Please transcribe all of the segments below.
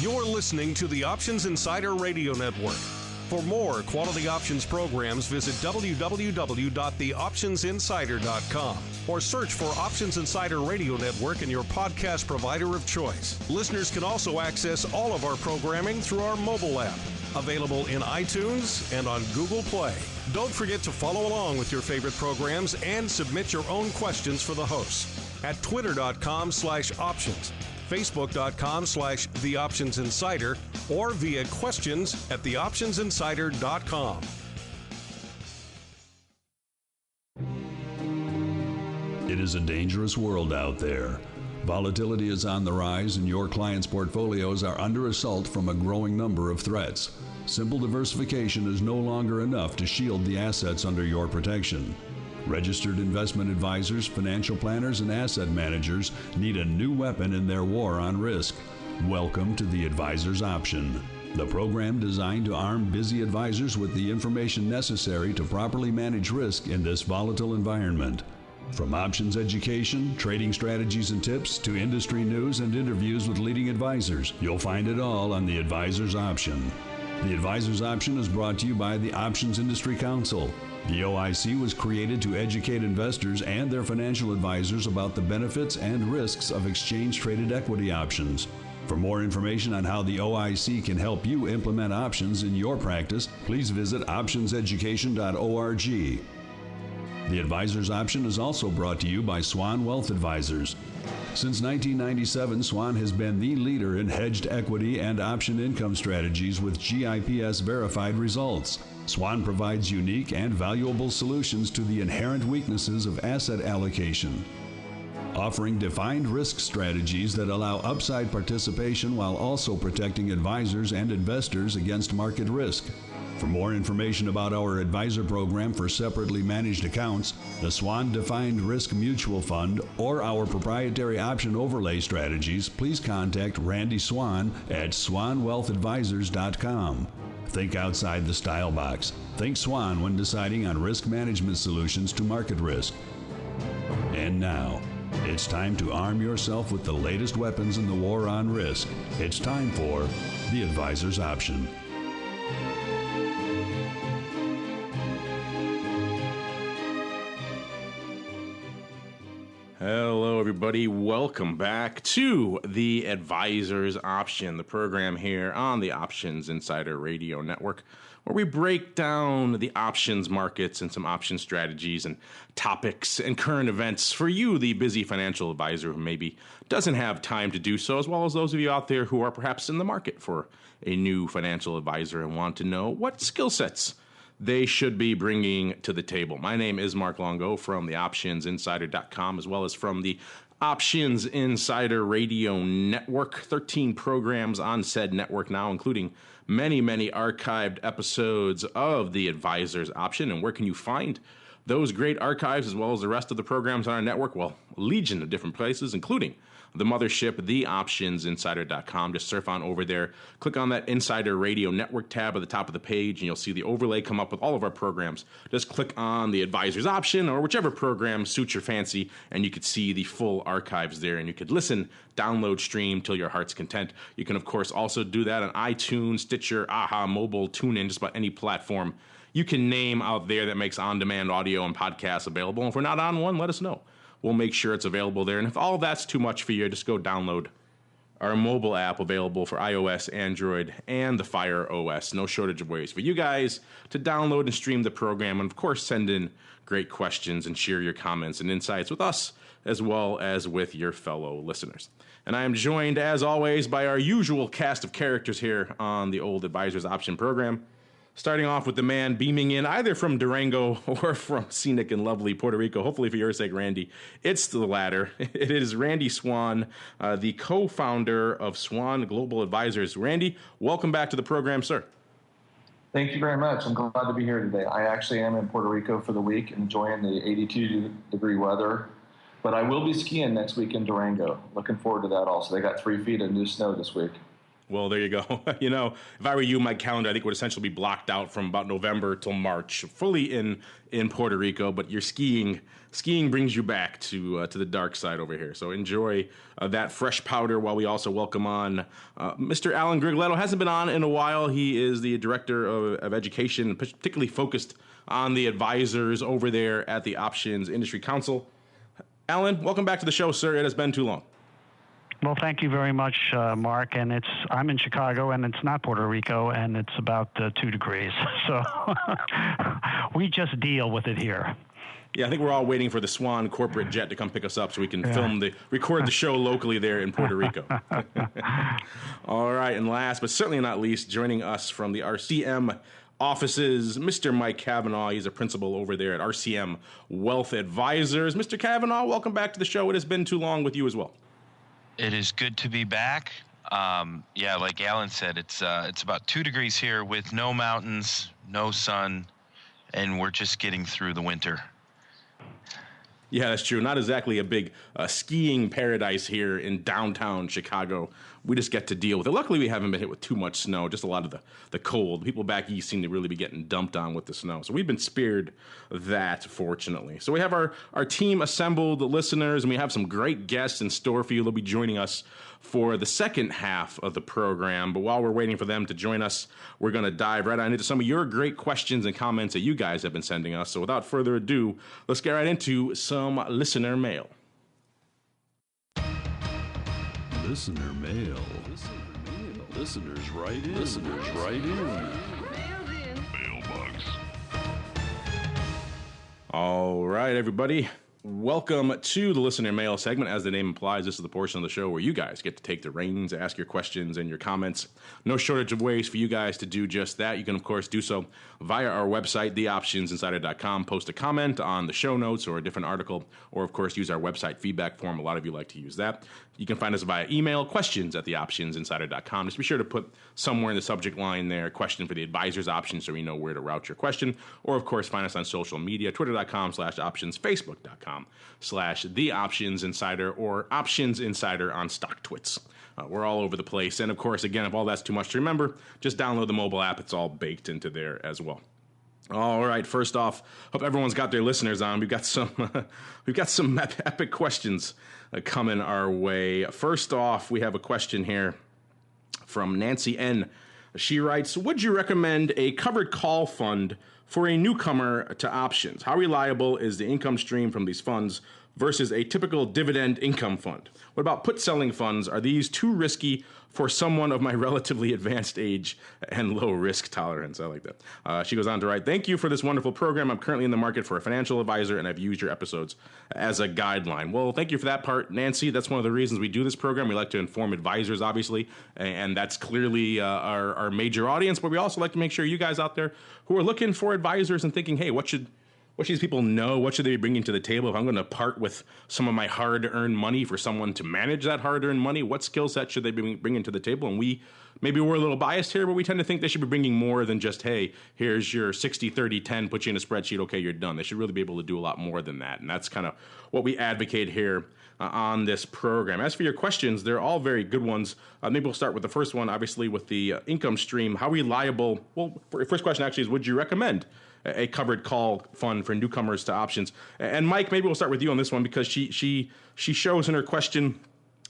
You're listening to the Options Insider Radio Network. For more quality options programs, visit www.theoptionsinsider.com or search for Options Insider Radio Network in your podcast provider of choice. Listeners can also access all of our programming through our mobile app, available in iTunes and on Google Play. Don't forget to follow along with your favorite programs and submit your own questions for the hosts at twitter.com/options, facebook.com/theoptionsinsider, or via questions at theoptionsinsider.com. It is a dangerous world out there. Volatility is on the rise and your clients' portfolios are under assault from a growing number of threats. Simple diversification is no longer enough to shield the assets under your protection. Registered investment advisors, financial planners, and asset managers need a new weapon in their war on risk. Welcome to the Advisor's Option, the program designed to arm busy advisors with the information necessary to properly manage risk in this volatile environment. From options education, trading strategies and tips, to industry news and interviews with leading advisors, you'll find it all on the Advisor's Option. The Advisor's Option is brought to you by the Options Industry Council. The OIC was created to educate investors and their financial advisors about the benefits and risks of exchange-traded equity options. For more information on how the OIC can help you implement options in your practice, please visit optionseducation.org. The Advisor's Option is also brought to you by Swan Wealth Advisors. Since 1997, Swan has been the leader in hedged equity and option income strategies with GIPS verified results. Swan provides unique and valuable solutions to the inherent weaknesses of asset allocation, offering defined risk strategies that allow upside participation while also protecting advisors and investors against market risk. For more information about our advisor program for separately managed accounts, the Swan Defined Risk Mutual Fund, or our proprietary option overlay strategies, please contact Randy Swan at swanwealthadvisors.com. Think outside the style box. Think Swan when deciding on risk management solutions to market risk. And now, it's time to arm yourself with the latest weapons in the war on risk. It's time for the Advisor's Option. Hello, everybody. Welcome back to the Advisor's Option, the program here on the Options Insider Radio Network, where we break down the options markets and some option strategies and topics and current events for you, the busy financial advisor who maybe doesn't have time to do so, as well as those of you out there who are perhaps in the market for a new financial advisor and want to know what skill sets they should be bringing to the table. My name is Mark Longo from the optionsinsider.com, as well as from the Options Insider Radio Network. 13 programs on said network now, including many, many archived episodes of the Advisor's Option. And where can you find those great archives as well as the rest of the programs on our network? Well, a legion of different places, including the mothership, theoptionsinsider.com. Just surf on over there, click on that Insider Radio Network tab at the top of the page, and you'll see the overlay come up with all of our programs. Just click on the Advisor's Option or whichever program suits your fancy, and you could see the full archives there, and you could listen, download, stream till your heart's content. You can, of course, also do that on iTunes, Stitcher, AHA, mobile, TuneIn, just about any platform you can name out there that makes on-demand audio and podcasts available. And if we're not on one, let us know. We'll make sure it's available there. And if all that's too much for you, just go download our mobile app available for iOS, Android, and the Fire OS. No shortage of ways for you guys to download and stream the program. And, of course, send in great questions and share your comments and insights with us as well as with your fellow listeners. And I am joined, as always, by our usual cast of characters here on the old Advisor's Option program. Starting off with the man beaming in either from Durango or from scenic and lovely Puerto Rico. Hopefully for your sake, Randy, it's the latter. It is Randy Swan, the co-founder of Swan Global Advisors. Randy, welcome back to the program, sir. Thank you very much. I'm glad to be here today. I actually am in Puerto Rico for the week, enjoying the 82-degree weather. But I will be skiing next week in Durango. Looking forward to that also. They got 3 feet of new snow this week. Well, there you go. If I were you, my calendar, I think would essentially be blocked out from about November till March, fully in Puerto Rico. But your skiing brings you back to the dark side over here. So enjoy that fresh powder while we also welcome on Mr. Alan Grigletto. Hasn't been on in a while. He is the director of education, particularly focused on the advisors over there at the Options Industry Council. Alan, welcome back to the show, sir. It has been too long. Well, thank you very much, Mark. And I'm in Chicago, and it's not Puerto Rico, and it's about 2 degrees. So we just deal with it here. Yeah, I think we're all waiting for the Swan corporate jet to come pick us up so we can record the show locally there in Puerto Rico. All right, and last but certainly not least, joining us from the RCM offices, Mr. Mike Cavanaugh. He's a principal over there at RCM Wealth Advisors. Mr. Cavanaugh, welcome back to the show. It has been too long with you as well. It is good to be back. Like Alan said, it's about 2 degrees here with no mountains, no sun, and we're just getting through the winter. Yeah, that's true. Not exactly a big skiing paradise here in downtown Chicago. We just get to deal with it. Luckily, we haven't been hit with too much snow, just a lot of the cold. People back east seem to really be getting dumped on with the snow. So we've been spared that, fortunately. So we have our team assembled, listeners, and we have some great guests in store for you. They'll be joining us for the second half of the program. But while we're waiting for them to join us, we're going to dive right on into some of your great questions and comments that you guys have been sending us. So without further ado, let's get right into some listener mail. Listener mail. Listeners write in. Mailbox. All right, everybody. Welcome to the listener mail segment. As the name implies, this is the portion of the show where you guys get to take the reins, ask your questions and your comments. No shortage of ways for you guys to do just that. You can, of course, do so via our website, theoptionsinsider.com. Post a comment on the show notes or a different article, or, of course, use our website feedback form. A lot of you like to use that. You can find us via email, questions@theoptionsinsider.com. Just be sure to put somewhere in the subject line there, question for the advisor's option, so we know where to route your question. Or, of course, find us on social media, twitter.com/options, facebook.com/theoptionsinsider, or Options Insider on StockTwits. We're all over the place. And, of course, again, if all that's too much to remember, just download the mobile app. It's all baked into there as well. All right. First off, hope everyone's got their listeners on. We've got some epic questions coming our way. First off, we have a question here from Nancy N. She writes, would you recommend a covered call fund for a newcomer to options? How reliable is the income stream from these funds versus a typical dividend income fund? What about put selling funds? Are these too risky for someone of my relatively advanced age and low risk tolerance? I like that. She goes on to write, thank you for this wonderful program. I'm currently in the market for a financial advisor, and I've used your episodes as a guideline. Well, thank you for that part, Nancy. That's one of the reasons we do this program. We like to inform advisors, obviously, and that's clearly our major audience, but we also like to make sure you guys out there who are looking for advisors and thinking, hey, what should these people know? What should they be bringing to the table? If I'm going to part with some of my hard-earned money for someone to manage that hard-earned money, what skill set should they be bringing to the table? And maybe we're a little biased here, but we tend to think they should be bringing more than just, hey, here's your 60, 30, 10, put you in a spreadsheet, okay, you're done. They should really be able to do a lot more than that. And that's kind of what we advocate here on this program. As for your questions, they're all very good ones. Maybe we'll start with the first one, obviously, with the income stream. How reliable? Well, first question actually is, would you recommend a covered call fund for newcomers to options? And Mike, maybe we'll start with you on this one, because she shows in her question,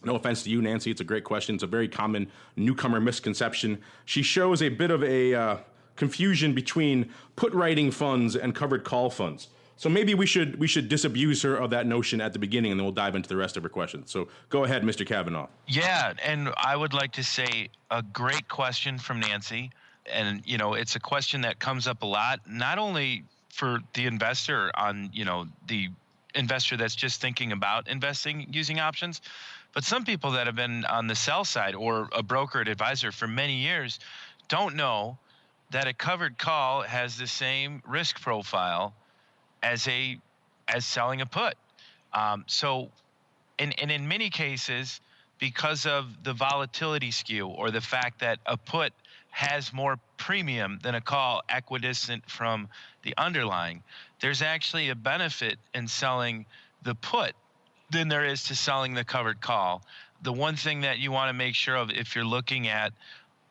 no offense to you, Nancy, it's a great question. It's a very common newcomer misconception. She shows a bit of a confusion between put writing funds and covered call funds. So maybe we should disabuse her of that notion at the beginning, and then we'll dive into the rest of her questions. So go ahead, Mr. Cavanaugh. Yeah, and I would like to say a great question from Nancy. And, it's a question that comes up a lot, not only for the investor the investor that's just thinking about investing using options, but some people that have been on the sell side or a brokered advisor for many years don't know that a covered call has the same risk profile as selling a put. So in many cases, because of the volatility skew or the fact that a put has more premium than a call equidistant from the underlying, there's actually a benefit in selling the put than there is to selling the covered call. the one thing that you want to make sure of if you're looking at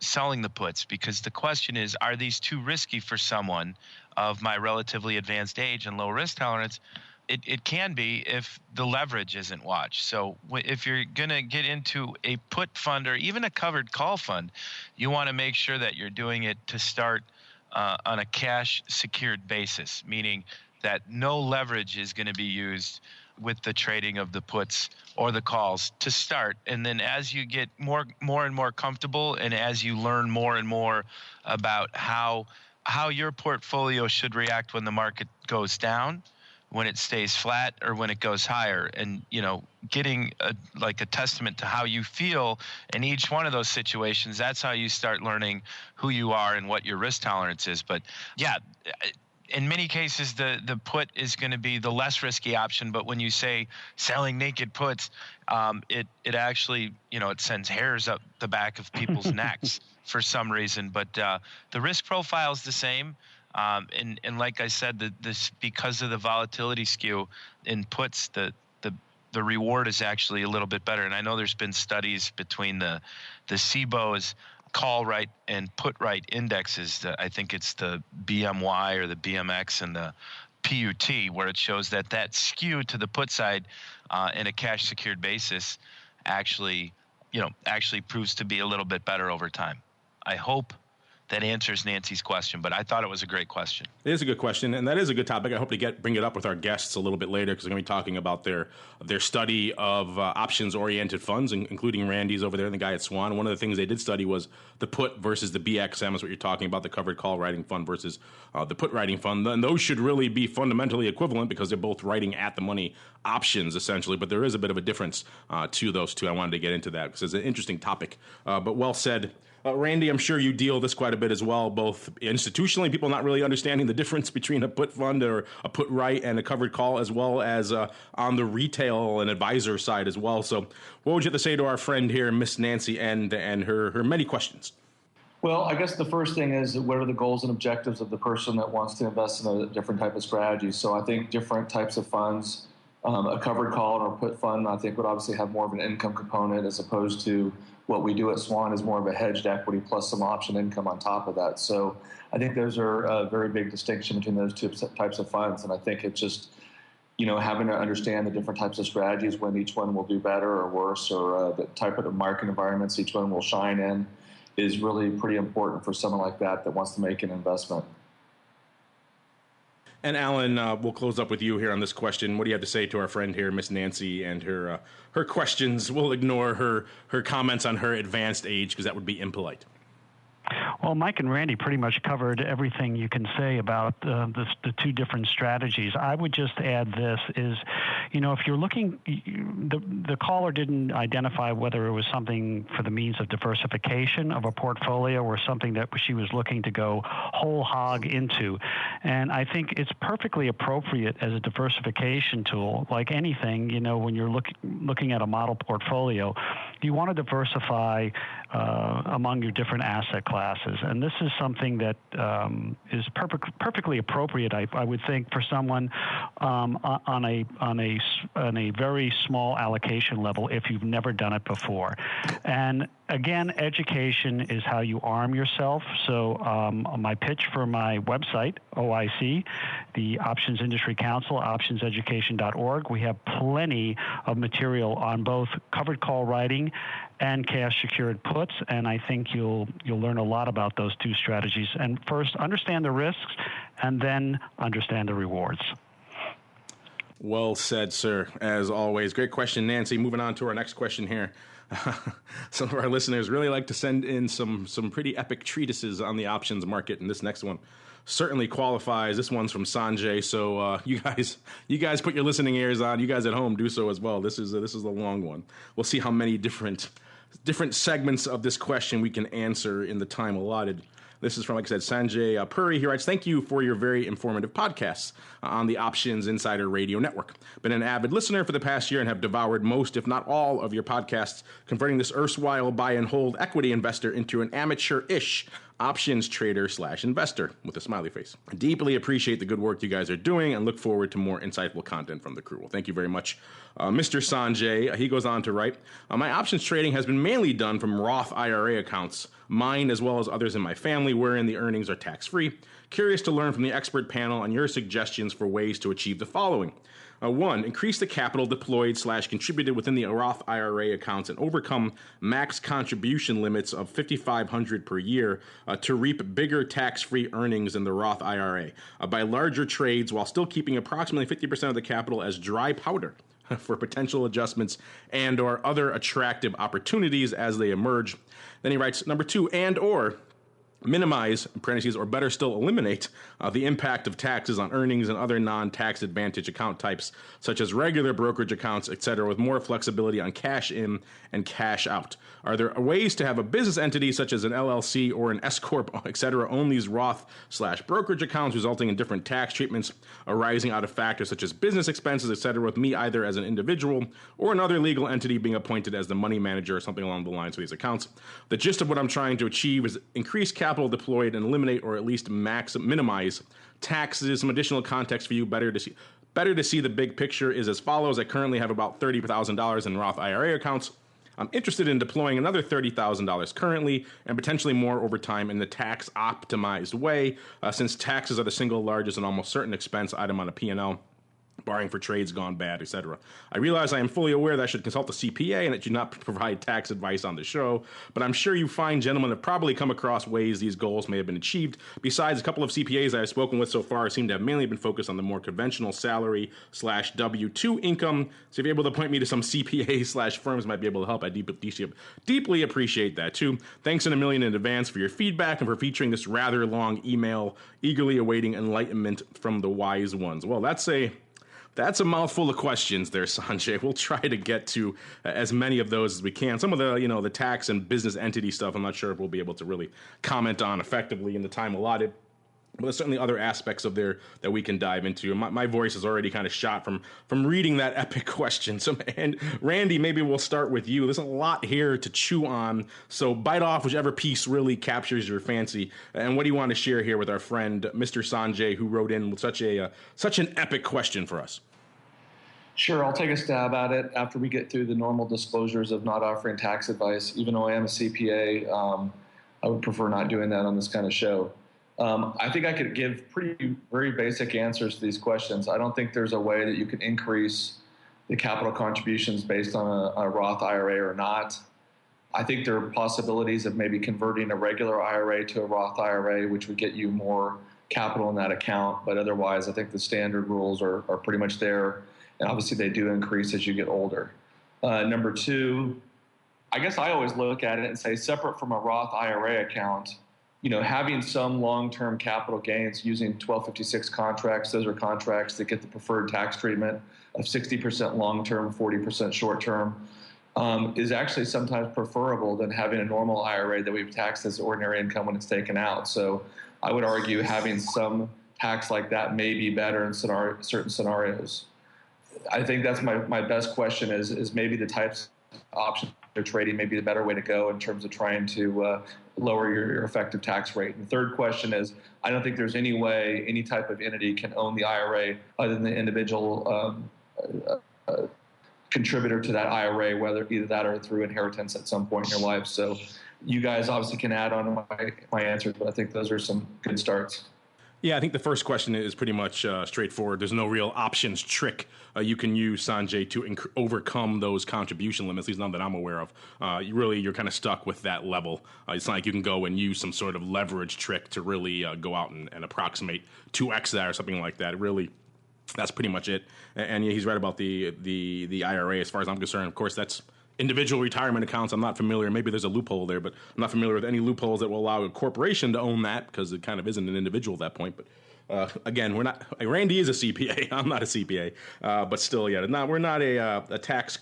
selling the puts, because the question is, are these too risky for someone of my relatively advanced age and low risk tolerance? It can be if the leverage isn't watched. So if you're going to get into a put fund or even a covered call fund, you want to make sure that you're doing it to start on a cash secured basis, meaning that no leverage is going to be used with the trading of the puts or the calls to start. And then as you get more and more comfortable, and as you learn more and more about how your portfolio should react when the market goes down, when it stays flat, or when it goes higher, and getting a testament to how you feel in each one of those situations, that's how you start learning who you are and what your risk tolerance is. But yeah, in many cases, the put is going to be the less risky option. But when you say selling naked puts, it actually, it sends hairs up the back of people's necks for some reason. But the risk profile is the same. And like I said, this because of the volatility skew in puts, the reward is actually a little bit better. And I know there's been studies between the CBOE's call right and put right indexes. I think it's the BMY or the BMX and the PUT, where it shows that skew to the put side in a cash secured basis actually proves to be a little bit better over time. I hope that answers Nancy's question, but I thought it was a great question. It is a good question, and that is a good topic. I hope to bring it up with our guests a little bit later, because we're going to be talking about their study of options-oriented funds, including Randy's over there and the guy at Swan. One of the things they did study was the put versus the BXM, is what you're talking about, the covered call writing fund versus the put writing fund. And those should really be fundamentally equivalent, because they're both writing at-the-money options, essentially, but there is a bit of a difference to those two. I wanted to get into that because it's an interesting topic, but well said. Randy, I'm sure you deal with this quite a bit as well, both institutionally, people not really understanding the difference between a put fund or a put right and a covered call, as well as on the retail and advisor side as well. So what would you have to say to our friend here, Miss Nancy, and her many questions? Well, I guess the first thing is, what are the goals and objectives of the person that wants to invest in a different type of strategy? So I think different types of funds, a covered call or a put fund, I think would obviously have more of an income component, as opposed to what we do at Swan is more of a hedged equity plus some option income on top of that. So I think those are a very big distinction between those two types of funds. And I think it's just, having to understand the different types of strategies, when each one will do better or worse, or the type of market environments each one will shine in, is really pretty important for someone like that wants to make an investment. And Alan, we'll close up with you here on this question. What do you have to say to our friend here, Miss Nancy, and her questions? We'll ignore her comments on her advanced age, because that would be impolite. Well, Mike and Randy pretty much covered everything you can say about the two different strategies. I would just add this is, if you're looking, the caller didn't identify whether it was something for the means of diversification of a portfolio or something that she was looking to go whole hog into. And I think it's perfectly appropriate as a diversification tool, like anything, when you're looking at a model portfolio, you want to diversify among your different asset classes. And this is something that is perfectly appropriate, I would think, for someone on a very small allocation level if you've never done it before. And again, education is how you arm yourself. So my pitch for my website, OIC, the Options Industry Council, optionseducation.org, we have plenty of material on both covered call writing and cash secured puts, and I think you'll learn a lot about those two strategies. And first, understand the risks, and then understand the rewards. Well said, sir. As always, great question, Nancy. Moving on to our next question here. Some of our listeners really like to send in some pretty epic treatises on the options market, and this next one certainly qualifies. This one's from Sanjay, so you guys put your listening ears on. You guys at home do so as well. This is a long one. We'll see how many different segments of this question we can answer in the time allotted. This is from, like I said, Sanjay Puri. He writes, "Thank you for your very informative podcasts on the Options Insider Radio Network. Been an avid listener for the past year and have devoured most, if not all, of your podcasts, converting this erstwhile buy and hold equity investor into an amateur-ish options trader / investor with a smiley face. I deeply appreciate the good work you guys are doing and look forward to more insightful content from the crew. Well, thank you very much, Mr. Sanjay. He goes on to write, my options trading has been mainly done from Roth IRA accounts, mine as well as others in my family, wherein the earnings are tax-free. Curious to learn from the expert panel on your suggestions for ways to achieve the following. 1. Increase the capital deployed / contributed within the Roth IRA accounts and overcome max contribution limits of $5,500 per year to reap bigger tax-free earnings in the Roth IRA. Buy larger trades while still keeping approximately 50% of the capital as dry powder for potential adjustments and or other attractive opportunities as they emerge. Then he writes, number 2, and or minimize, in parentheses, or better still eliminate the impact of taxes on earnings and other non-tax advantage account types, such as regular brokerage accounts, etc., with more flexibility on cash in and cash out. Are there ways to have a business entity such as an LLC or an S-Corp, etc., own these Roth / brokerage accounts, resulting in different tax treatments arising out of factors such as business expenses, etc., with me either as an individual or another legal entity being appointed as the money manager or something along the lines of these accounts? The gist of what I'm trying to achieve is increase capital deployed and eliminate or at least minimize taxes. Some additional context for you, better to see the big picture is as follows. I currently have about $30,000 in Roth IRA accounts. I'm interested in deploying another $30,000 currently and potentially more over time in the tax optimized way, since taxes are the single largest and almost certain expense item on a P&L, barring for trades gone bad, etc. I realize I am fully aware that I should consult a CPA and that you not provide tax advice on the show, but I'm sure you fine gentlemen have probably come across ways these goals may have been achieved. Besides, a couple of CPAs I have spoken with so far seem to have mainly been focused on the more conventional salary / W-2 income, so if you're able to point me to some CPA / firms might be able to help, I deeply appreciate that too. Thanks in a million in advance for your feedback and for featuring this rather long email, eagerly awaiting enlightenment from the wise ones. Well, that's a mouthful of questions there, Sanjay. We'll try to get to as many of those as we can. Some of the tax and business entity stuff, I'm not sure if we'll be able to really comment on effectively in the time allotted. But there's certainly other aspects of there that we can dive into. My voice is already kind of shot from reading that epic question. So, and Randy, maybe we'll start with you. There's a lot here to chew on. So bite off whichever piece really captures your fancy. And what do you want to share here with our friend, Mr. Sanjay, who wrote in with such an epic question for us? Sure, I'll take a stab at it after we get through the normal disclosures of not offering tax advice. Even though I am a CPA, I would prefer not doing that on this kind of show. I think I could give very basic answers to these questions. I don't think there's a way that you can increase the capital contributions based on a Roth IRA or not. I think there are possibilities of maybe converting a regular IRA to a Roth IRA, which would get you more capital in that account. But otherwise, I think the standard rules are pretty much there. And obviously, they do increase as you get older. Number 2, I guess I always look at it and say, separate from a Roth IRA account, having some long-term capital gains using 1256 contracts, those are contracts that get the preferred tax treatment of 60% long-term, 40% short-term, is actually sometimes preferable than having a normal IRA that we've taxed as ordinary income when it's taken out. So I would argue having some tax like that may be better in certain scenarios. I think that's my best question is maybe the types of options they're trading may be the better way to go in terms of trying to lower your effective tax rate. And the third question is, I don't think there's any way any type of entity can own the IRA other than the individual contributor to that IRA, whether either that or through inheritance at some point in your life. So you guys obviously can add on to my answers, but I think those are some good starts. Yeah, I think the first question is pretty much straightforward. There's no real options trick you can use, Sanjay, to overcome those contribution limits, at least none that I'm aware of. You're kind of stuck with that level. It's not like you can go and use some sort of leverage trick to really go out and approximate 2x that or something like that. Really, that's pretty much it. And yeah, he's right about the IRA as far as I'm concerned. Of course, that's individual retirement accounts. I'm not familiar. Maybe there's a loophole there, but I'm not familiar with any loopholes that will allow a corporation to own that because it kind of isn't an individual at that point. But again, we're not. Randy is a CPA. I'm not a CPA, but still, yeah, we're not a tax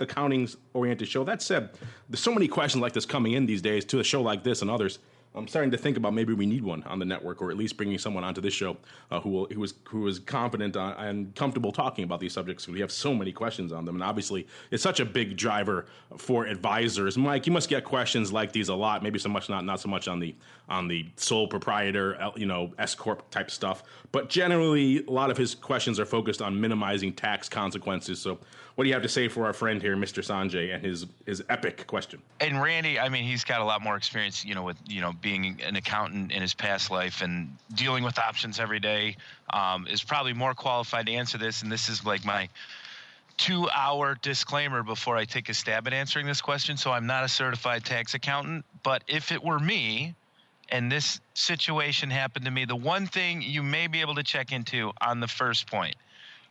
accounting oriented show. That said, there's so many questions like this coming in these days to a show like this and others. I'm starting to think about maybe we need one on the network, or at least bringing someone onto this show who is confident and comfortable talking about these subjects. We have so many questions on them, and obviously it's such a big driver for advisors. Mike, you must get questions like these a lot. Maybe not so much on the sole proprietor, S corp type stuff, but generally a lot of his questions are focused on minimizing tax consequences. So, what do you have to say for our friend here, Mr. Sanjay, and his epic question? And Randy, I mean, he's got a lot more experience, with being an accountant in his past life and dealing with options every day, is probably more qualified to answer this. And this is like my 2-hour disclaimer before I take a stab at answering this question. So I'm not a certified tax accountant, but if it were me and this situation happened to me, the one thing you may be able to check into on the first point,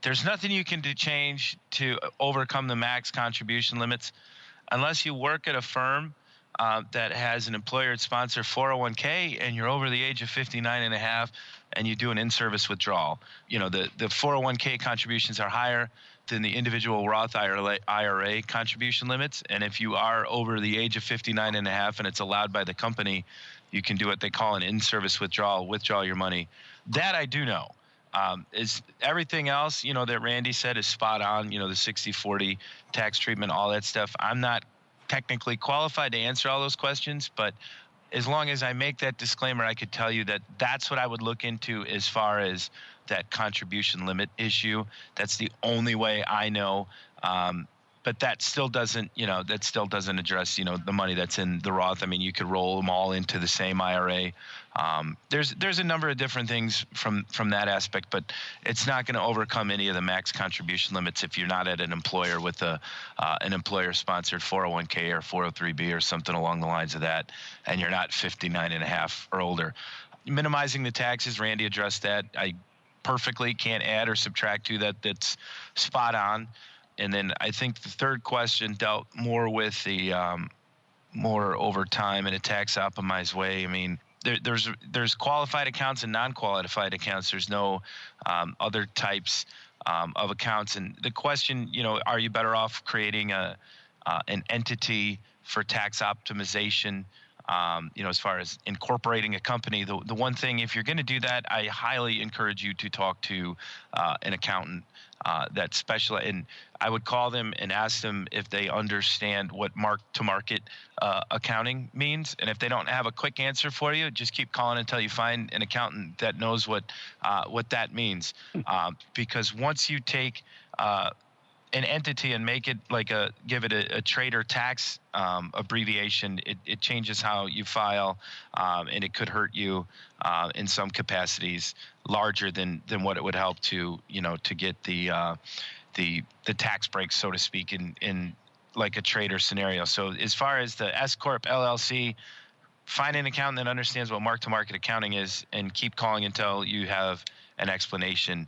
there's nothing you can do change to overcome the max contribution limits unless you work at a firm that has an employer-sponsored 401k and you're over the age of 59 and a half and you do an in-service withdrawal. The 401k contributions are higher than the individual Roth IRA contribution limits. And if you are over the age of 59 and a half and it's allowed by the company, you can do what they call an in-service withdrawal, withdraw your money. That I do know. Is everything else, that Randy said is spot on, the 60-40 tax treatment, all that stuff. I'm not technically qualified to answer all those questions, but as long as I make that disclaimer, I could tell you that that's what I would look into as far as that contribution limit issue. That's the only way I know. But that still doesn't address, the money that's in the Roth. I mean, you could roll them all into the same IRA. There's a number of different things from that aspect, but it's not going to overcome any of the max contribution limits if you're not at an employer with an employer-sponsored 401k or 403b or something along the lines of that, and you're not 59 and a half or older. Minimizing the taxes, Randy addressed that. I perfectly can't add or subtract to that. That's spot on. And then I think the third question dealt more with the more over time in a tax optimized way. I mean, there's qualified accounts and non-qualified accounts. There's no other types of accounts. And the question, are you better off creating an entity for tax optimization? As far as incorporating a company, the one thing, if you're going to do that, I highly encourage you to talk to an accountant that specializes. And I would call them and ask them if they understand what mark-to-market accounting means. And if they don't have a quick answer for you, just keep calling until you find an accountant that knows what that means. Because once you take an entity and make it give it a trader tax abbreviation, it changes how you file, and it could hurt you in some capacities larger than what it would help to get the tax breaks, so to speak, in like a trader scenario. So as far as the S Corp LLC, find an accountant that understands what mark-to-market accounting is and keep calling until you have an explanation,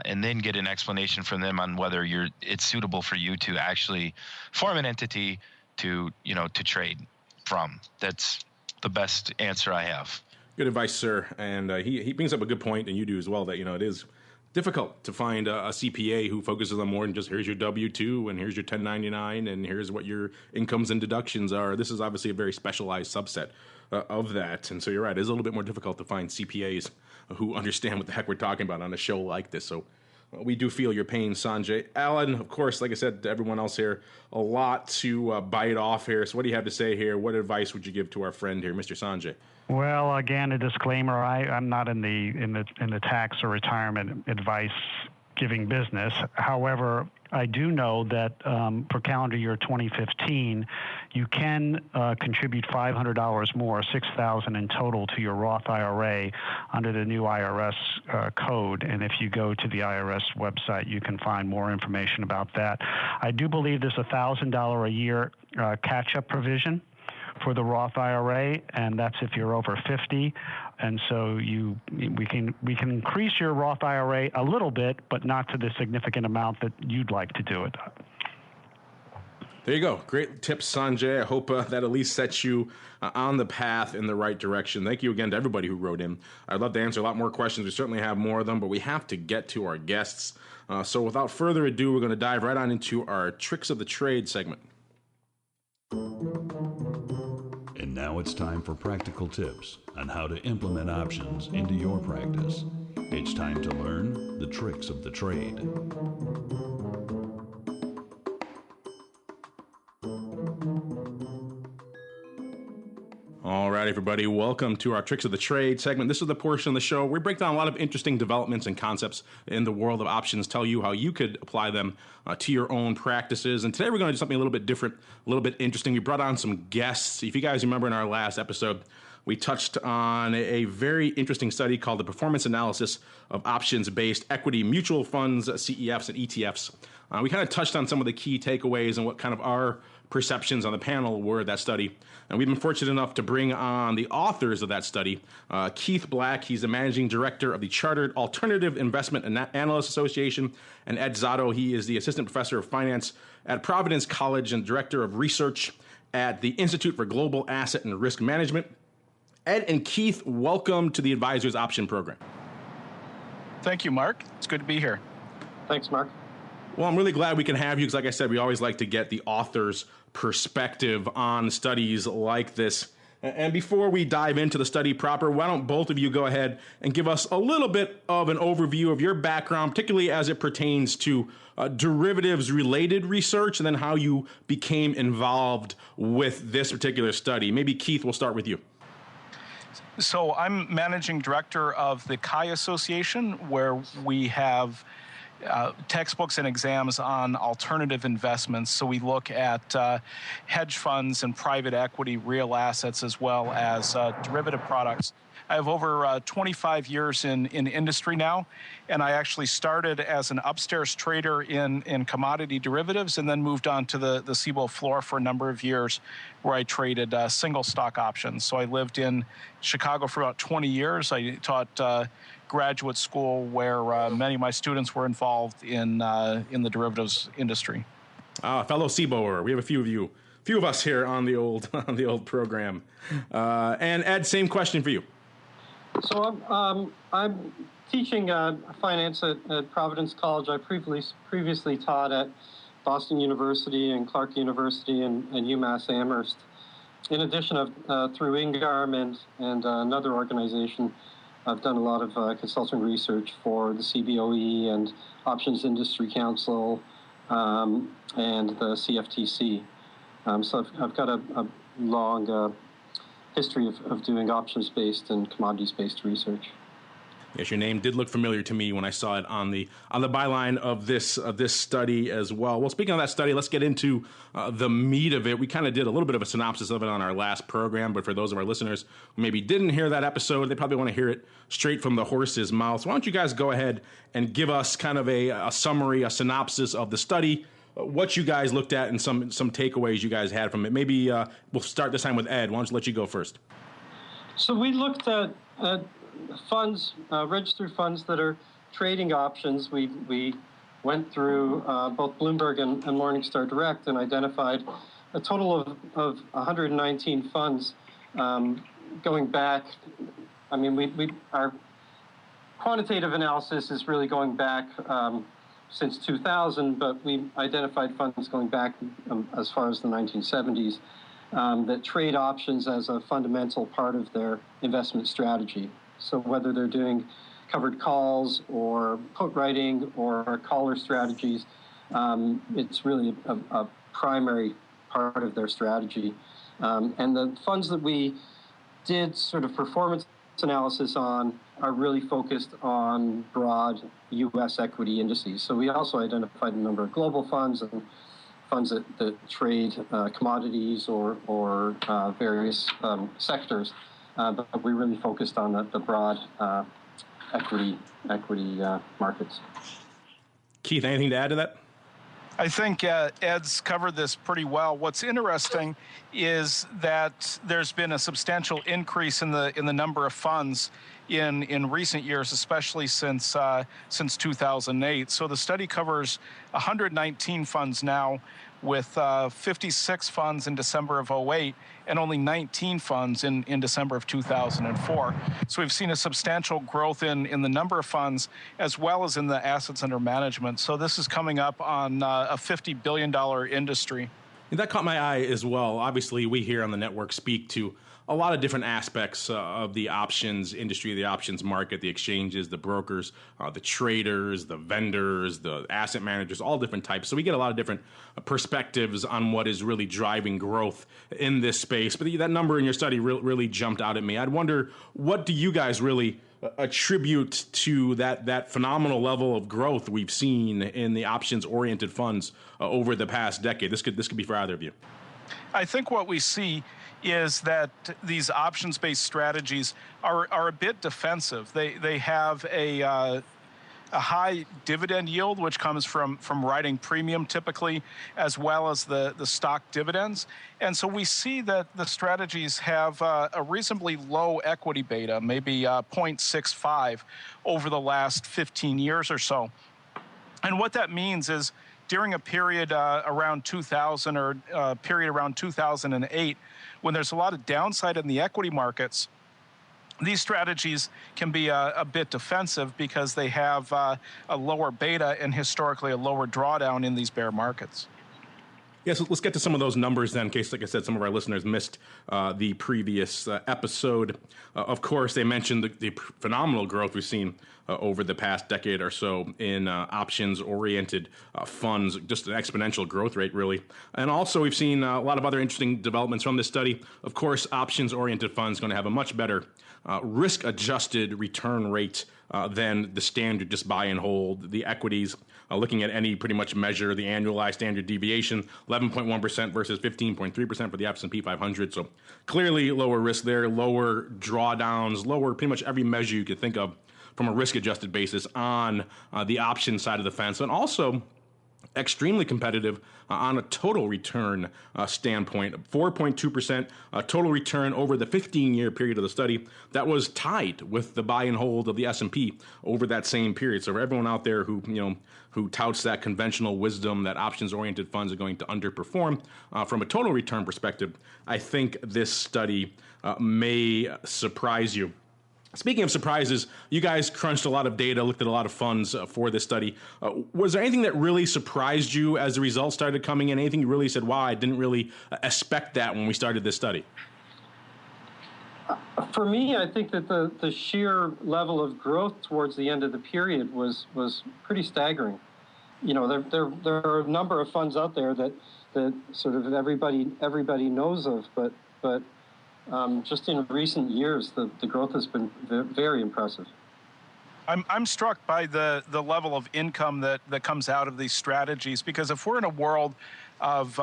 and then get an explanation from them on whether it's suitable for you to actually form an entity to trade from. That's the best answer I have. Good advice, sir. And he brings up a good point, and you do as well, that it is difficult to find a CPA who focuses on more than just here's your W-2 and here's your 1099 and here's what your incomes and deductions are. This is obviously a very specialized subset of that. And so you're right, it is a little bit more difficult to find CPAs who understand what the heck we're talking about on a show like this. So we do feel your pain, Sanjay. Alan, of course, like I said to everyone else here, a lot to bite off here. So what do you have to say here? What advice would you give to our friend here, Mr. Sanjay? Well, again, a disclaimer: I'm not in the tax or retirement advice giving business. However, I do know that for calendar year 2015, you can contribute $500 more, $6,000 in total, to your Roth IRA under the new IRS code. And if you go to the IRS website, you can find more information about that. I do believe there's a $1,000 a year catch-up provision for the Roth IRA, and that's if you're over 50. And so we can increase your Roth IRA a little bit, but not to the significant amount that you'd like to do it. There you go. Great tips, Sanjay. I hope that at least sets you on the path in the right direction. Thank you again to everybody who wrote in. I'd love to answer a lot more questions. We certainly have more of them, but we have to get to our guests. So without further ado, we're going to dive right on into our Tricks of the Trade segment. And now it's time for practical tips on how to implement options into your practice. It's time to learn the tricks of the trade. All right, everybody, welcome to our Tricks of the Trade segment. This is the portion of the show where we break down a lot of interesting developments and concepts in the world of options, tell you how you could apply them to your own practices. And today we're going to do something a little bit different, a little bit interesting. We brought on some guests. If you guys remember in our last episode, we touched on a very interesting study called the Performance Analysis of Options-Based Equity Mutual Funds, CEFs and ETFs. We kind of touched on some of the key takeaways and what kind of our perceptions on the panel were of that study. And we've been fortunate enough to bring on the authors of that study, Keith Black. He's the managing director of the Chartered Alternative Investment Analysts Association, and Ed Zotto. He is the assistant professor of finance at Providence College and director of research at the Institute for Global Asset and Risk Management. Ed and Keith, welcome to the Advisors Option Program. Thank you, Mark. It's good to be here. Thanks, Mark. Well, I'm really glad we can have you because, like I said, we always like to get the author's perspective on studies like this. And before we dive into the study proper, why don't both of you go ahead and give us a little bit of an overview of your background, particularly as it pertains to derivatives-related research, and then how you became involved with this particular study. Maybe, Keith, we'll start with you. So I'm managing director of the CHI Association, where we have textbooks and exams on alternative investments. So we look at hedge funds and private equity, real assets, as well as derivative products. I have over 25 years in industry now, and I actually started as an upstairs trader in commodity derivatives and then moved on to the CBOE floor for a number of years where I traded single stock options. So I lived in Chicago for about 20 years. I taught graduate school where many of my students were involved in the derivatives industry. Fellow CBOER, we have a few of us here on the old program. And Ed, same question for you. So I'm teaching finance at Providence College. I previously taught at Boston University and Clark University and UMass Amherst. In addition, through Ingarm and another organization, I've done a lot of consulting research for the CBOE and Options Industry Council and the CFTC. So I've got a long history of doing options-based and commodities-based research. Yes, your name did look familiar to me when I saw it on the byline of this study as well. Well, speaking of that study, let's get into the meat of it. We kind of did a little bit of a synopsis of it on our last program, but for those of our listeners who maybe didn't hear that episode, they probably want to hear it straight from the horse's mouth. So why don't you guys go ahead and give us kind of a summary, a synopsis of the study, what you guys looked at, and some takeaways you guys had from it. Maybe we'll start this time with Ed. Why don't you let you go first? So we looked at funds, registered funds that are trading options. We went through both Bloomberg and Morningstar Direct and identified a total of 119 funds going back. I mean, our quantitative analysis is really going back since 2000, but we identified funds going back as far as the 1970s that trade options as a fundamental part of their investment strategy. So whether they're doing covered calls or put writing or caller strategies, it's really a primary part of their strategy. And the funds that we did sort of performance analysis on are really focused on broad U.S. equity indices. So we also identified a number of global funds and funds that trade commodities or various sectors. But we really focused on the broad equity markets. Keith, anything to add to that? I think Ed's covered this pretty well. What's interesting is that there's been a substantial increase in the number of funds in recent years, especially since 2008. So the study covers 119 funds now, with 56 funds in December of 2008 and only 19 funds in December of 2004. So we've seen a substantial growth in the number of funds as well as in the assets under management. So this is coming up on a $50 billion industry. And that caught my eye as well. Obviously, we here on the network speak to a lot of different aspects of the options industry, the options market, the exchanges, the brokers, the traders, the vendors, the asset managers, all different types. So we get a lot of different perspectives on what is really driving growth in this space. But that number in your study really jumped out at me. I'd wonder, what do you guys really attribute to that phenomenal level of growth we've seen in the options-oriented funds over the past decade? This could be for either of you. I think what we see is that these options-based strategies are a bit defensive. They have a high dividend yield, which comes from writing premium typically, as well as the stock dividends. And so we see that the strategies have a reasonably low equity beta, maybe 0.65 over the last 15 years or so. And what that means is during a period around 2000 or a period around 2008, when there's a lot of downside in the equity markets, these strategies can be a bit defensive because they have a lower beta and historically a lower drawdown in these bear markets. Yeah, so let's get to some of those numbers then, in case, like I said, some of our listeners missed the previous episode. Of course, they mentioned the phenomenal growth we've seen over the past decade or so in options-oriented funds, just an exponential growth rate, really. And also, we've seen a lot of other interesting developments from this study. Of course, options-oriented funds going to have a much better risk-adjusted return rate than the standard just buy and hold. The equities, looking at any pretty much measure, the annualized standard deviation, 11.1% versus 15.3% for the S&P 500. So clearly lower risk there, lower drawdowns, lower pretty much every measure you could think of from a risk-adjusted basis on the option side of the fence. And also extremely competitive on a total return standpoint, 4.2% total return over the 15-year period of the study. That was tied with the buy and hold of the S&P over that same period. So for everyone out there who touts that conventional wisdom that options-oriented funds are going to underperform from a total return perspective, I think this study may surprise you. Speaking of surprises, you guys crunched a lot of data, looked at a lot of funds for this study. Was there anything that really surprised you as the results started coming in? Anything you really said, wow, I didn't really expect that when we started this study? For me, I think that the sheer level of growth towards the end of the period was pretty staggering. You know, there are a number of funds out there that sort of everybody knows of, but just in recent years, the growth has been very impressive. I'm struck by the level of income that comes out of these strategies, because if we're in a world of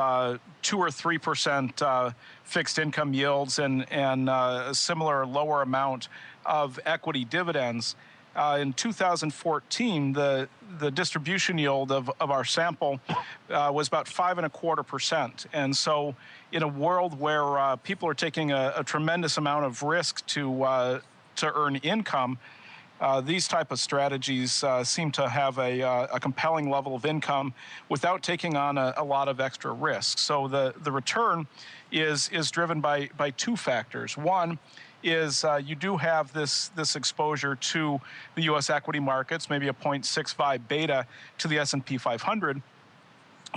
2 or 3% fixed income yields and a similar lower amount of equity dividends, in 2014, the distribution yield of our sample was about 5.25%. And so in a world where people are taking a tremendous amount of risk to earn income, these type of strategies seem to have a compelling level of income without taking on a lot of extra risk. So the return is driven by two factors. One is you do have this exposure to the U.S. equity markets, maybe a 0.65 beta to the S&P 500,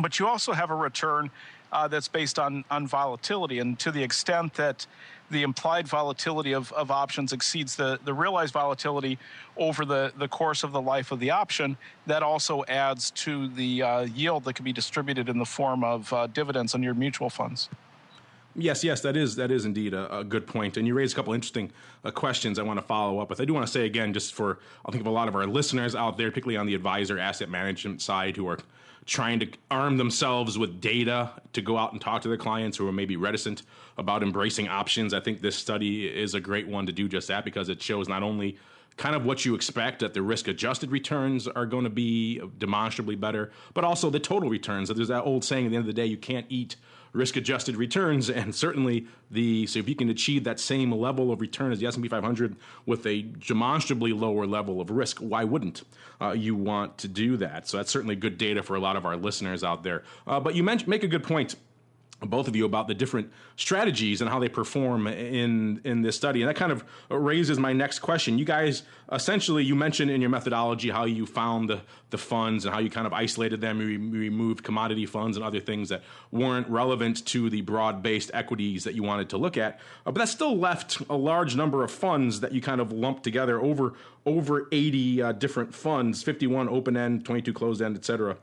but you also have a return that's based on volatility. And to the extent that the implied volatility of options exceeds the realized volatility over the course of the life of the option, that also adds to the yield that can be distributed in the form of dividends on your mutual funds. Yes, that is indeed a good point. And you raised a couple interesting questions I want to follow up with. I do want to say again, just for, I think of a lot of our listeners out there, particularly on the advisor asset management side, who are trying to arm themselves with data to go out and talk to their clients who are maybe reticent about embracing options. I think this study is a great one to do just that, because it shows not only kind of what you expect, that the risk-adjusted returns are going to be demonstrably better, but also the total returns. So there's that old saying, at the end of the day, you can't eat risk-adjusted returns, and certainly so if you can achieve that same level of return as the S&P 500 with a demonstrably lower level of risk, why wouldn't you want to do that? So that's certainly good data for a lot of our listeners out there. But you make a good point both of you about the different strategies and how they perform in this study. And that kind of raises my next question. You guys, essentially, you mentioned in your methodology how you found the funds and how you kind of isolated them. You removed commodity funds and other things that weren't relevant to the broad-based equities that you wanted to look at. But that still left a large number of funds that you kind of lumped together, over 80 different funds, 51 open-end, 22 closed-end, et cetera.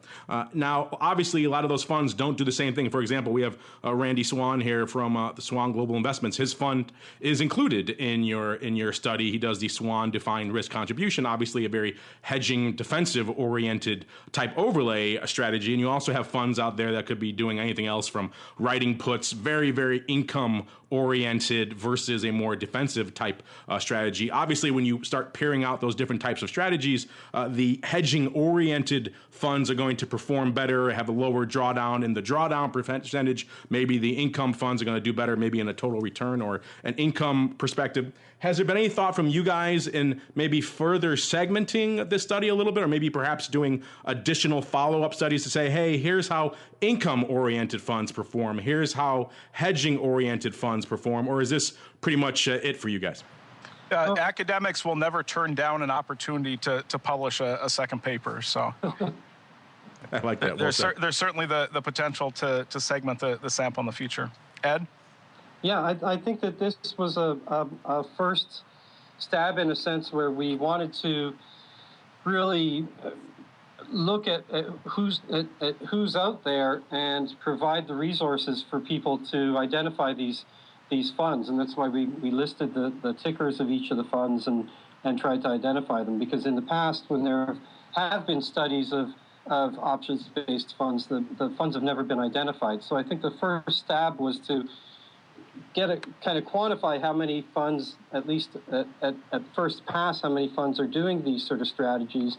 Now, obviously, a lot of those funds don't do the same thing. For example, we have Randy Swan here from the Swan Global Investments. His fund is included in your study. He does the Swan Defined Risk Contribution, obviously a very hedging, defensive-oriented type overlay strategy. And you also have funds out there that could be doing anything else from writing puts, very, very income-oriented versus a more defensive type strategy. Obviously, when you start pairing out those different types of strategies, the hedging-oriented funds are going to perform better, have a lower drawdown in the drawdown percentage. Maybe the income funds are going to do better, maybe in a total return or an income perspective. Has there been any thought from you guys in maybe further segmenting this study a little bit, or maybe perhaps doing additional follow-up studies to say, hey, here's how income-oriented funds perform, here's how hedging-oriented funds perform, or is this pretty much it for you guys? Academics will never turn down an opportunity to publish a second paper. So I like that. There's certainly the potential to segment the sample in the future. Ed? Yeah, I think that this was a first stab, in a sense, where we wanted to really look at who's out there and provide the resources for people to identify these funds. And that's why we listed the tickers of each of the funds and tried to identify them. Because in the past, when there have been studies of options-based funds, the funds have never been identified. So I think the first stab was to kind of quantify how many funds, at least at first pass, how many funds are doing these sort of strategies,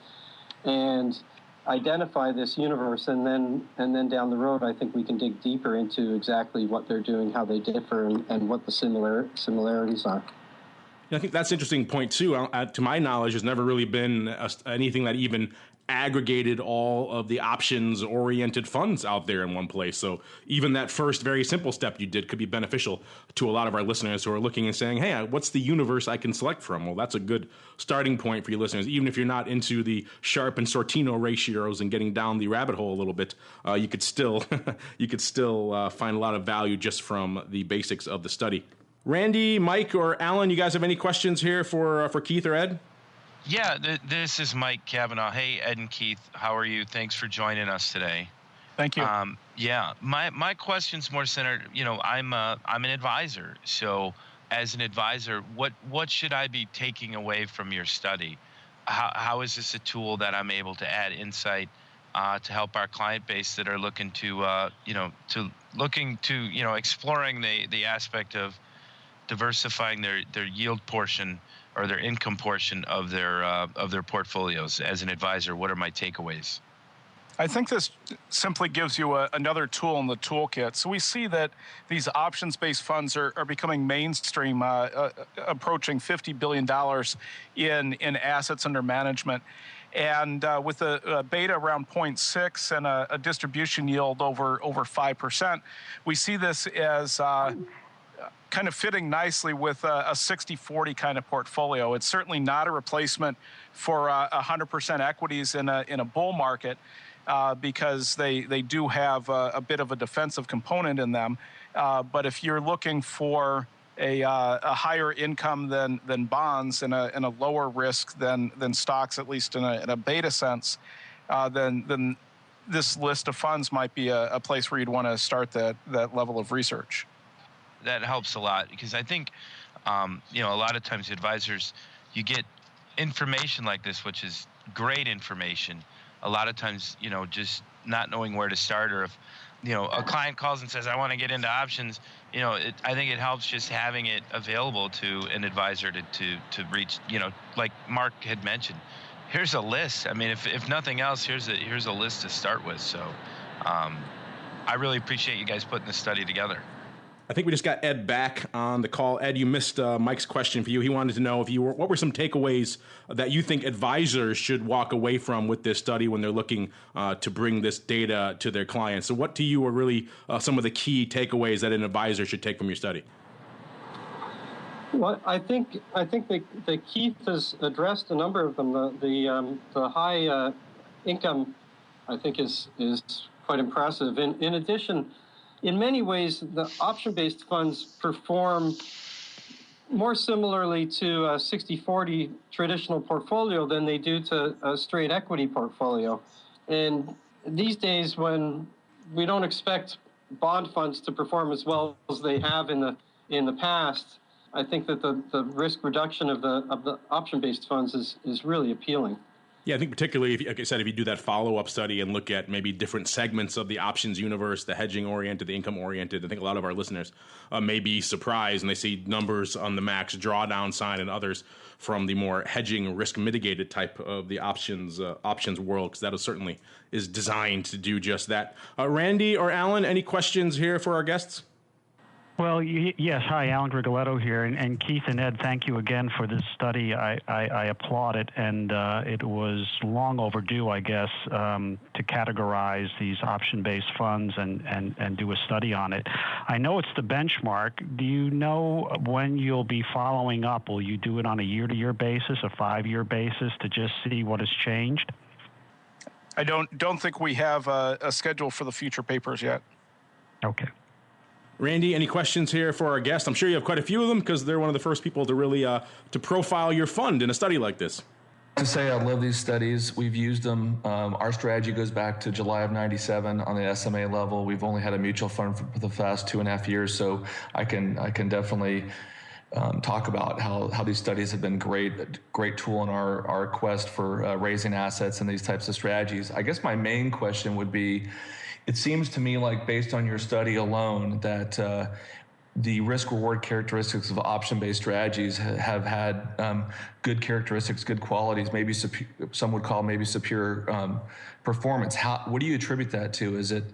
and identify this universe, and then down the road, I think we can dig deeper into exactly what they're doing, how they differ, and what the similarities are. I think that's an interesting point too. To my knowledge, there's never really been anything that even aggregated all of the options-oriented funds out there in one place. So even that first very simple step you did could be beneficial to a lot of our listeners who are looking and saying, hey, what's the universe I can select from? Well, that's a good starting point for you listeners. Even if you're not into the Sharpe and Sortino ratios and getting down the rabbit hole a little bit, you could still find a lot of value just from the basics of the study. Randy, Mike, or Alan, you guys have any questions here for Keith or Ed? Yeah, this is Mike Cavanaugh. Hey, Ed and Keith, how are you? Thanks for joining us today. Thank you. Yeah, my question's more centered. I'm an advisor. So, as an advisor, what should I be taking away from your study? How is this a tool that I'm able to add insight to help our client base that are looking to exploring the aspect of diversifying their yield portion or their income portion of their portfolios? As an advisor, what are my takeaways? I think this simply gives you another tool in the toolkit. So we see that these options-based funds are becoming mainstream, approaching $50 billion in assets under management. And with a beta around 0.6 and a distribution yield over 5%, we see this as kind of fitting nicely with a 60-40 kind of portfolio. It's certainly not a replacement for 100% equities in a bull market, because they do have a bit of a defensive component in them. But if you're looking for a higher income than bonds and a lower risk than stocks, at least in a beta sense, then this list of funds might be a place where you'd want to start that level of research. That helps a lot, because I think, a lot of times advisors, you get information like this, which is great information. A lot of times, just not knowing where to start, or if, a client calls and says, I want to get into options, I think it helps just having it available to an advisor to reach, like Mark had mentioned. Here's a list. I mean, if nothing else, here's a list to start with. So I really appreciate you guys putting this study together. I think we just got Ed back on the call. Ed, you missed Mike's question for you. He wanted to know what were some takeaways that you think advisors should walk away from with this study when they're looking to bring this data to their clients. So what to you are really some of the key takeaways that an advisor should take from your study? Well, I think that Keith has addressed a number of them. The high income, I think, is quite impressive. In addition, in many ways, the option-based funds perform more similarly to a 60-40 traditional portfolio than they do to a straight equity portfolio. And these days, when we don't expect bond funds to perform as well as they have in the past, I think that the risk reduction of the option-based funds is really appealing. Yeah, I think particularly, like I said, if you do that follow-up study and look at maybe different segments of the options universe, the hedging-oriented, the income-oriented, I think a lot of our listeners may be surprised and they see numbers on the max drawdown side and others from the more hedging, risk-mitigated type of the options world, because that certainly is designed to do just that. Randy or Alan, any questions here for our guests? Well, yes. Hi, Alan Grigoletto here. And Keith and Ed, thank you again for this study. I applaud it. And it was long overdue, I guess, to categorize these option-based funds and do a study on it. I know it's the benchmark. Do you know when you'll be following up? Will you do it on a year-to-year basis, a 5-year basis, to just see what has changed? I don't think we have a schedule for the future papers yet. Okay. Randy, any questions here for our guest? I'm sure you have quite a few of them because they're one of the first people to really to profile your fund in a study like this. To say I love these studies. We've used them. Our strategy goes back to July of '97 on the SMA level. We've only had a mutual fund for the past 2.5 years, so I can definitely talk about how these studies have been great tool in our quest for raising assets and these types of strategies. I guess my main question would be, it seems to me like based on your study alone that the risk-reward characteristics of option-based strategies have had good characteristics, good qualities, maybe some would call maybe superior performance. What do you attribute that to? Is it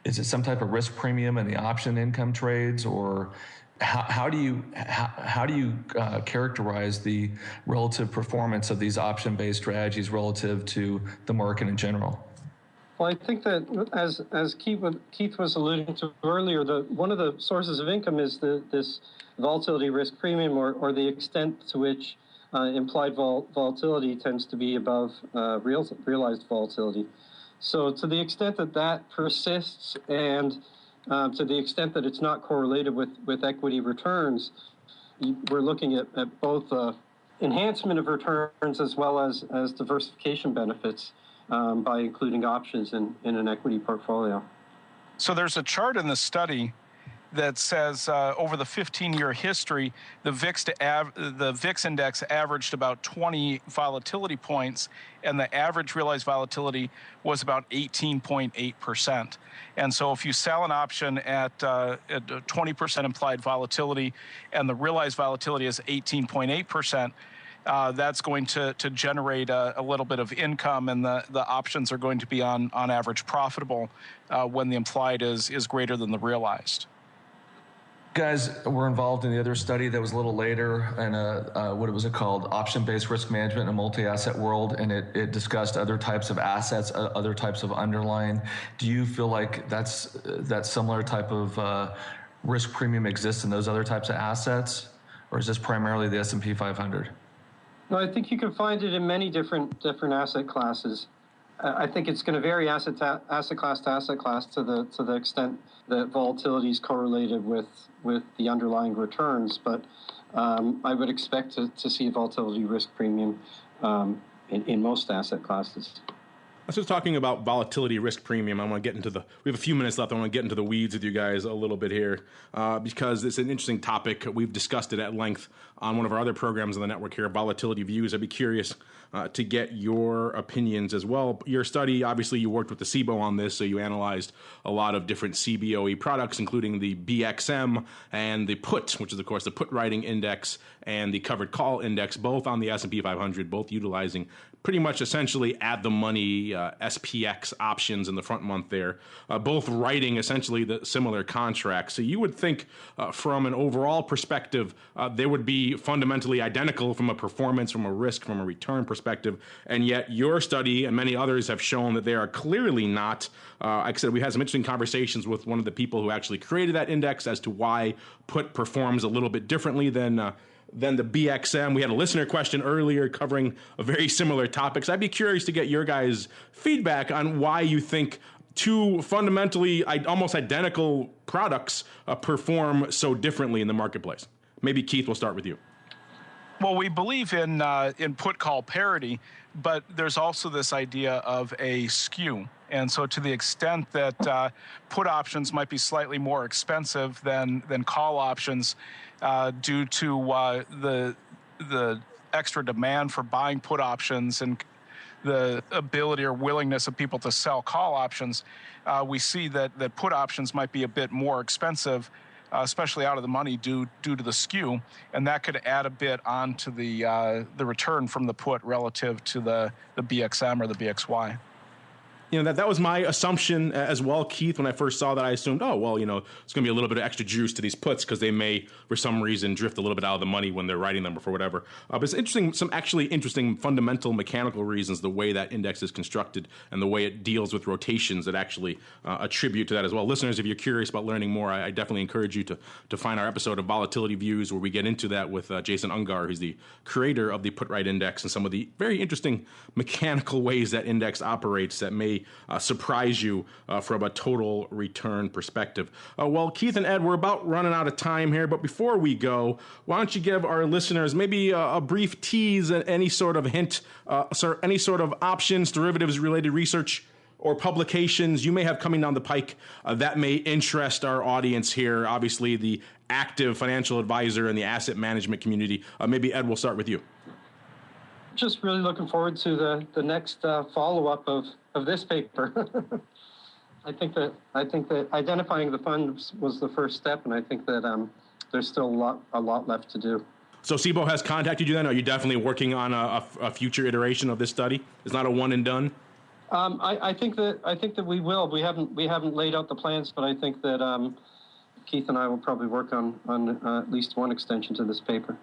some type of risk premium in the option income trades, or how do you characterize the relative performance of these option-based strategies relative to the market in general? Well, I think that as Keith was alluding to earlier, one of the sources of income is this volatility risk premium, or the extent to which implied volatility tends to be above realized volatility. So to the extent that persists, and to the extent that it's not correlated with equity returns, we're looking at both enhancement of returns as well as diversification benefits by including options in an equity portfolio. So there's a chart in the study that says over the 15-year history, the VIX index averaged about 20 volatility points, and the average realized volatility was about 18.8%. And so if you sell an option at 20% implied volatility and the realized volatility is 18.8%, that's going to generate a little bit of income, and the options are going to be on average profitable when the implied is greater than the realized. You guys were involved in the other study that was a little later, and what was it called? Option-based risk management in a multi-asset world, and it discussed other types of assets, other types of underlying. Do you feel like that similar type of risk premium exists in those other types of assets, or is this primarily the S&P 500? No, I think you can find it in many different asset classes. I think it's going to vary asset class to asset class to the extent that volatility is correlated with the underlying returns. But I would expect to see a volatility risk premium in most asset classes. Let's just talking about volatility risk premium. I want to get into we have a few minutes left. I want to get into the weeds with you guys a little bit here because it's an interesting topic. We've discussed it at length on one of our other programs on the network here, Volatility Views. I'd be curious to get your opinions as well. Your study, obviously you worked with the SIBO on this, so you analyzed a lot of different CBOE products, including the BXM and the PUT, which is of course the put writing index, and the covered call index, both on the S&P 500, both utilizing pretty much essentially at the money the SPX options in the front month there, both writing essentially the similar contracts. So you would think from an overall perspective, they would be fundamentally identical from a performance, from a risk, from a return perspective. And yet your study and many others have shown that they are clearly not. Like I said, we had some interesting conversations with one of the people who actually created that index as to why put performs a little bit differently than the BXM. We had a listener question earlier covering a very similar topic. So I'd be curious to get your guys' feedback on why you think two fundamentally almost identical products perform so differently in the marketplace. Maybe Keith, we'll start with you. Well, we believe in put call parity, but there's also this idea of a skew. And so to the extent that put options might be slightly more expensive than call options due to the extra demand for buying put options and the ability or willingness of people to sell call options, we see that put options might be a bit more expensive, especially out of the money due to the skew, and that could add a bit onto the return from the put relative to the BXM or the BXY. You know, that was my assumption as well, Keith. When I first saw that, I assumed, oh, well, it's going to be a little bit of extra juice to these puts because they may, for some reason, drift a little bit out of the money when they're writing them or for whatever. But it's interesting, some actually interesting fundamental mechanical reasons, the way that index is constructed and the way it deals with rotations that actually attribute to that as well. Listeners, if you're curious about learning more, I definitely encourage you to find our episode of Volatility Views where we get into that with Jason Ungar, who's the creator of the Put Right Index, and some of the very interesting mechanical ways that index operates that may surprise you from a total return perspective. Well, Keith and Ed, we're about running out of time here, but before we go, why don't you give our listeners maybe a brief tease, any sort of hint, any sort of options, derivatives related research or publications you may have coming down the pike that may interest our audience here. Obviously, the active financial advisor and the asset management community. Maybe Ed, we'll start with you. Just really looking forward to the next follow-up of this paper. I think that identifying the funds was the first step, and I think that there's still a lot left to do. So SIBO has contacted you then? Are you definitely working on a future iteration of this study? It's not a one and done? I think that we will. We haven't laid out the plans, but I think that Keith and I will probably work on at least one extension to this paper.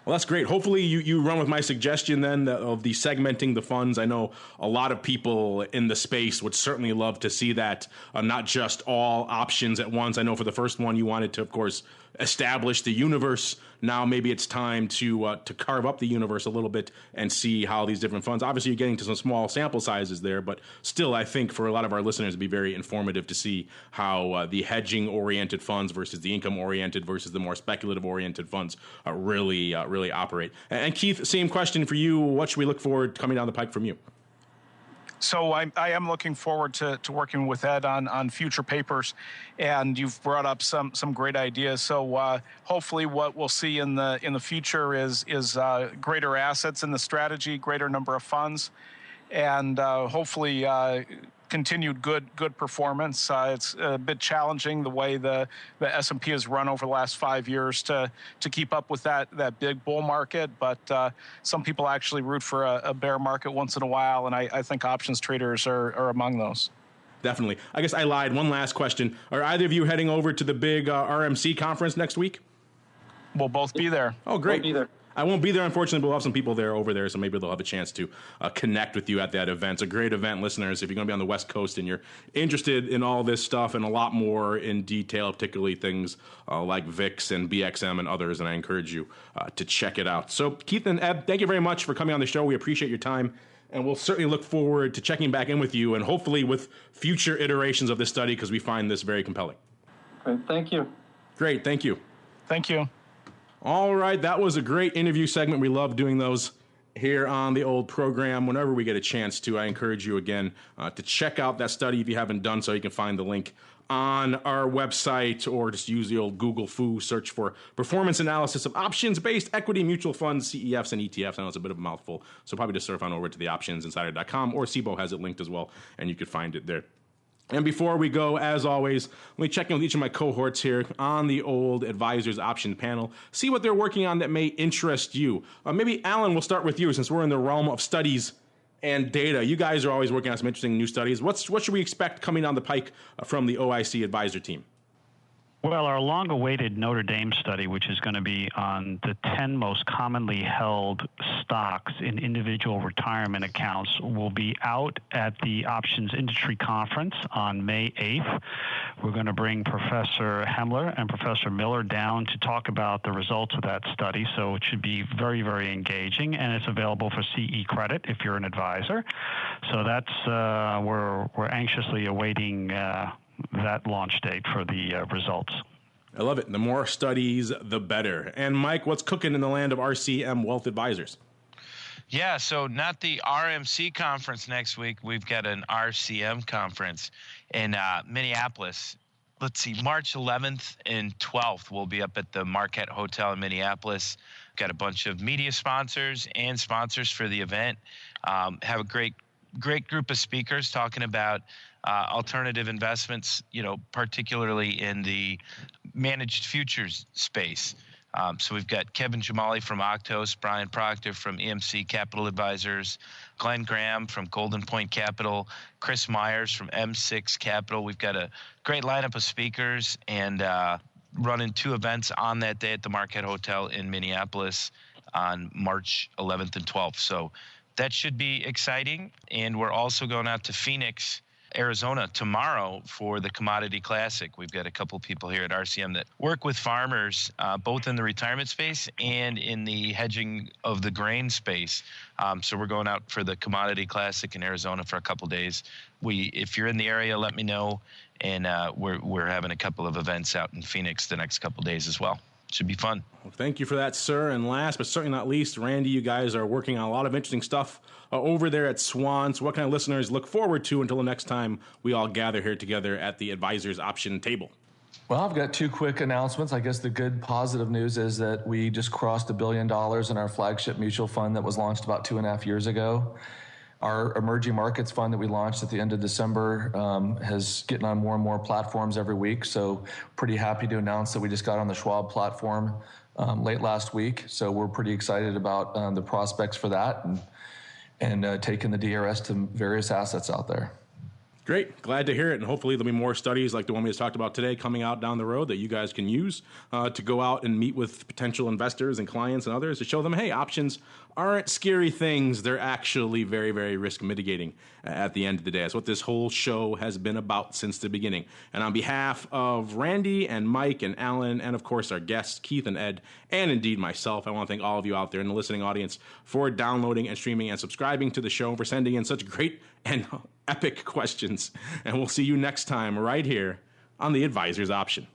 Well, that's great. Hopefully you run with my suggestion then of the segmenting the funds. I know a lot of people in the space would certainly love to see that, not just all options at once. I know for the first one you wanted to, of course, establish the universe. Now maybe it's time to carve up the universe a little bit and see how these different funds. Obviously, you're getting to some small sample sizes there, but still, I think for a lot of our listeners, it'd be very informative to see how the hedging-oriented funds versus the income-oriented versus the more speculative-oriented funds really operate. And Keith, same question for you. What should we look forward to coming down the pike from you? So I am looking forward to working with Ed on future papers, and you've brought up some great ideas. So hopefully, what we'll see in the future is greater assets in the strategy, greater number of funds, and hopefully continued good performance. It's a bit challenging the way the S&P has run over the last 5 years to keep up with that big bull market, but some people actually root for a bear market once in a while, and I think options traders are among those. Definitely. I guess I lied. One last question. Are either of you heading over to the big RMC conference next week? We'll both be there. Oh, great. We'll be there. I won't be there, unfortunately, but we'll have some people there over there, so maybe they'll have a chance to connect with you at that event. It's a great event, listeners. If you're going to be on the West Coast and you're interested in all this stuff and a lot more in detail, particularly things like VIX and BXM and others, and I encourage you to check it out. So, Keith and Ed, thank you very much for coming on the show. We appreciate your time, and we'll certainly look forward to checking back in with you and hopefully with future iterations of this study because we find this very compelling. Great. Thank you. Great. Thank you. Thank you. All right, that was a great interview segment. We love doing those here on the old program. Whenever we get a chance to, I encourage you again to check out that study if you haven't done so. You can find the link on our website or just use the old Google foo, search for performance analysis of options-based equity mutual funds, CEFs and ETFs. I know it's a bit of a mouthful, so probably just surf on over to the optionsinsider.com or SIBO has it linked as well, and you could find it there. And before we go, as always, let me check in with each of my cohorts here on the old Advisors Option panel, see what they're working on that may interest you. Maybe, Alan, we'll start with you since we're in the realm of studies and data. You guys are always working on some interesting new studies. What should we expect coming down the pike from the OIC advisor team? Well, our long-awaited Notre Dame study, which is going to be on the 10 most commonly held stocks in individual retirement accounts, will be out at the Options Industry Conference on May 8th. We're going to bring Professor Hemler and Professor Miller down to talk about the results of that study, so it should be very, very engaging, and it's available for CE credit if you're an advisor. So that's we're anxiously awaiting that launch date for the results. I love it. The more studies, the better. And Mike, what's cooking in the land of RCM Wealth Advisors? Yeah, so not the RMC conference next week. We've got an RCM conference in Minneapolis. Let's see, March 11th and 12th, we'll be up at the Marquette Hotel in Minneapolis. Got a bunch of media sponsors and sponsors for the event. Have a great group of speakers talking about alternative investments, particularly in the managed futures space. So we've got Kevin Jamali from Octos, Brian Proctor from EMC Capital Advisors, Glenn Graham from Golden Point Capital, Chris Myers from M6 Capital. We've got a great lineup of speakers and running 2 events on that day at the Marquette Hotel in Minneapolis on March 11th and 12th. So that should be exciting. And we're also going out to Phoenix, Arizona tomorrow for the Commodity Classic. We've got a couple people here at RCM that work with farmers, both in the retirement space and in the hedging of the grain space. So we're going out for the Commodity Classic in Arizona for a couple days. If you're in the area, let me know. And we're having a couple of events out in Phoenix the next couple days as well. Should be fun. Well, thank you for that, sir. And last but certainly not least, Randy, you guys are working on a lot of interesting stuff over there at Swan. So what can our listeners look forward to until the next time we all gather here together at the Advisors Option table? Well, I've got 2 quick announcements. I guess the good positive news is that we just crossed $1 billion in our flagship mutual fund that was launched about 2.5 years ago. Our emerging markets fund that we launched at the end of December has getting on more and more platforms every week. So pretty happy to announce that we just got on the Schwab platform late last week. So we're pretty excited about the prospects for that and taking the DRS to various assets out there. Great. Glad to hear it. And hopefully there'll be more studies like the one we just talked about today coming out down the road that you guys can use to go out and meet with potential investors and clients and others to show them, hey, options aren't scary things. They're actually very, very risk mitigating at the end of the day. That's what this whole show has been about since the beginning. And on behalf of Randy and Mike and Alan, and of course our guests, Keith and Ed, and indeed myself, I want to thank all of you out there in the listening audience for downloading and streaming and subscribing to the show, for sending in such great and epic questions. And we'll see you next time right here on the Advisor's Option.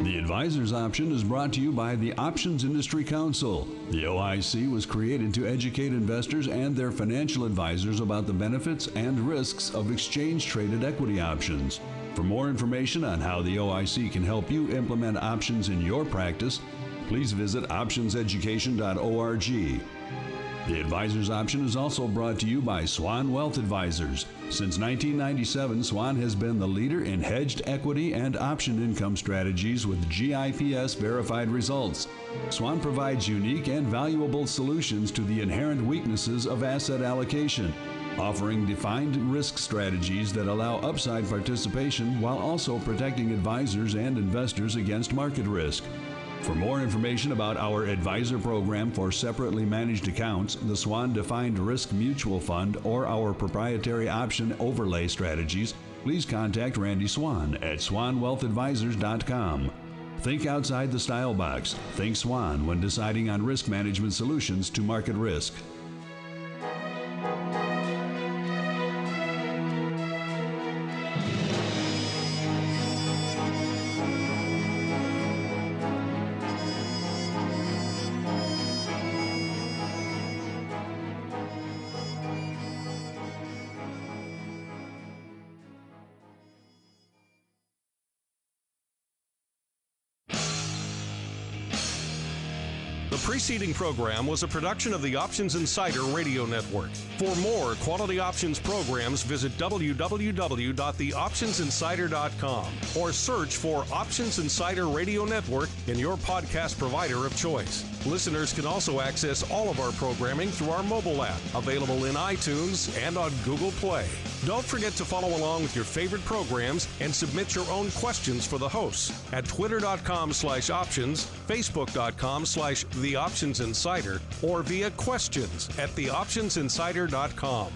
The Advisor's Option is brought to you by the Options Industry Council. The OIC was created to educate investors and their financial advisors about the benefits and risks of exchange-traded equity options. For more information on how the OIC can help you implement options in your practice, please visit optionseducation.org. The Advisor's Option is also brought to you by Swan Wealth Advisors. Since 1997, Swan has been the leader in hedged equity and option income strategies with GIPS verified results. Swan provides unique and valuable solutions to the inherent weaknesses of asset allocation, offering defined risk strategies that allow upside participation while also protecting advisors and investors against market risk. For more information about our advisor program for separately managed accounts, the Swan Defined Risk Mutual Fund, or our proprietary option overlay strategies, please contact Randy Swan at swanwealthadvisors.com. Think outside the style box. Think Swan when deciding on risk management solutions to market risk. The preceding program was a production of the Options Insider Radio Network. For more quality options programs, visit www.theoptionsinsider.com or search for Options Insider Radio Network in your podcast provider of choice. Listeners can also access all of our programming through our mobile app, available in iTunes and on Google Play. Don't forget to follow along with your favorite programs and submit your own questions for the hosts at twitter.com/options, facebook.com/theoptionsinsider, or via questions@theoptionsinsider.com.